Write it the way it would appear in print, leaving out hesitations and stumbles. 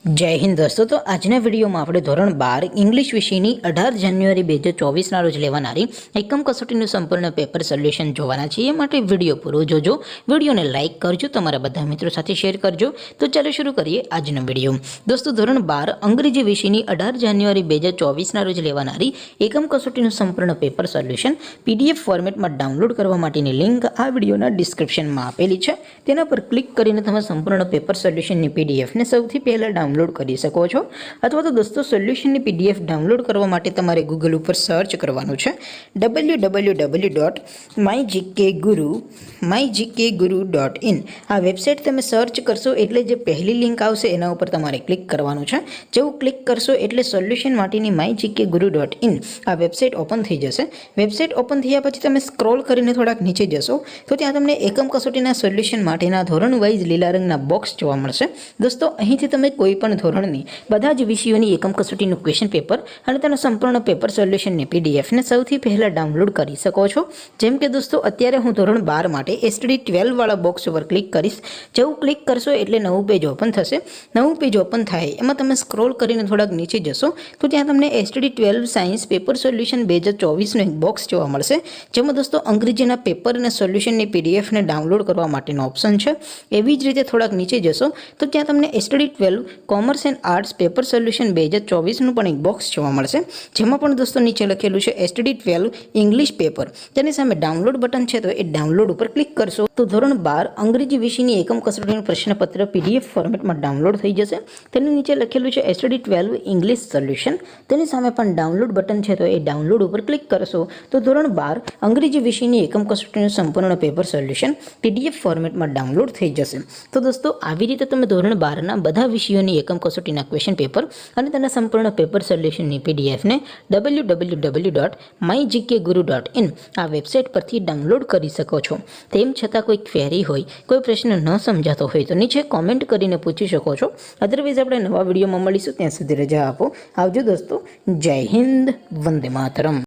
જય હિન્દ દોસ્તો, તો આજના વિડીયોમાં આપણે ધોરણ 12 ઇંગ્લિશ વિષયની 18 જાન્યુઆરી 2024ના રોજ લેવાનારી એકમ કસોટીનું સંપૂર્ણ પેપર સોલ્યુશન જોવાના છીએ. માટે વિડીયો પૂરો જોજો, વિડીયોને લાઇક કરજો, તમારા બધા મિત્રો સાથે શેર કરજો. તો ચાલો શરૂ કરીએ આજનો વિડીયો. દોસ્તો, ધોરણ 12 અંગ્રેજી વિષયની 18 જાન્યુઆરી 2024ના રોજ લેવાનારી એકમ કસોટીનું સંપૂર્ણ પેપર સોલ્યુશન PDF ફોર્મેટમાં ડાઉનલોડ કરવા માટેની લિંક આ વિડીયોના ડિસ્ક્રિપ્શનમાં આપેલી છે. તેના પર ક્લિક કરીને તમે સંપૂર્ણ પેપર સોલ્યુશનની PDFને સૌથી પહેલાં ડાઉનલોડ કરી શકો છો. અથવા તો દોસ્તો, સોલ્યુશનની PDF ડાઉનલોડ કરવા માટે તમારે ગૂગલ ઉપર સર્ચ કરવાનું છે www.mygkguru.in. આ વેબસાઇટ તમે સર્ચ કરશો એટલે જે પહેલી લિંક આવશે એના ઉપર તમારે ક્લિક કરવાનું છે. જેવું ક્લિક કરશો એટલે સોલ્યુશન માટેની mygkguru.in આ વેબસાઇટ ઓપન થઈ જશે. વેબસાઇટ ઓપન થયા પછી તમે સ્ક્રોલ કરીને થોડાક નીચે જશો તો ત્યાં તમને એકમ કસોટીના સોલ્યુશન માટેના ધોરણ વાઇઝ લીલા રંગના બોક્સ જોવા મળશે. દોસ્તો, અહીંથી તમે કોઈ પણ ધોરણની બધા જ વિષયોની એકમ કસોટીનું ક્વેશ્ચન પેપર અને તેનું સંપૂર્ણ પેપર સોલ્યુશનની PDFને સૌથી પહેલાં ડાઉનલોડ કરી શકો છો. જેમ કે દોસ્તો, અત્યારે હું ધોરણ 12 માટે STD 12 વાળા બોક્સ ઉપર ક્લિક કરીશ. જેવું ક્લિક કરશો એટલે નવું પેજ ઓપન થશે. નવું પેજ ઓપન થાય એમાં તમે સ્ક્રોલ કરીને થોડાક નીચે જશો તો ત્યાં તમને STD 12 સાયન્સ પેપર સોલ્યુશન 2024નું એક બોક્સ જોવા મળશે. જેમાં દોસ્તો અંગ્રેજીના પેપર અને સોલ્યુશનની PDFને ડાઉનલોડ કરવા માટેનો ઓપ્શન છે. એવી જ રીતે થોડાક નીચે જશો તો ત્યાં તમને STD 12 commerce and arts paper solution 2024નું પણ એક બોક્સ જોવા મળશે. જેમાં પણ દોસ્તો નીચે લખેલું છે STD 12 ઇંગ્લિશ પેપર. તેની સામે ડાઉનલોડ બટન છે તો એ ડાઉનલોડ ઉપર ક્લિક કરશો તો ધોરણ 12 અંગ્રેજી વિષયની એકમ કસોટીનું પ્રશ્નપત્ર PDF ફોર્મેટમાં ડાઉનલોડ થઈ જશે. તેની નીચે લખેલું છે STD 12 ઇંગ્લિશ સોલ્યુશન. તેની સામે પણ ડાઉનલોડ બટન છે તો એ ડાઉનલોડ ઉપર ક્લિક કરશો તો ધોરણ 12 અંગ્રેજી વિષયની એકમ કસોટીનું સંપૂર્ણ પેપર સોલ્યુશન PDF ફોર્મેટમાં ડાઉનલોડ થઈ જશે. તો દોસ્તો, આવી રીતે તમે ધોરણ 12ના બધા વિષયોની એકમ કસોટીના ક્વેશ્ચન પેપર અને તેના સંપૂર્ણ પેપર સોલ્યુશનની PDFને www.mygkguru.in આ વેબસાઇટ પરથી ડાઉનલોડ કરી શકો છો. તેમ છતાં કોઈ ક્વેરી હોય, કોઈ પ્રશ્ન ન સમજાતો હોય તો નીચે કોમેન્ટ કરીને પૂછી શકો છો. અદરવાઇઝ આપણે નવા વિડીયોમાં મળીશું. ત્યાં સુધી રજા આપો. આવજો દોસ્તો. જય હિન્દ. વંદે માતરમ.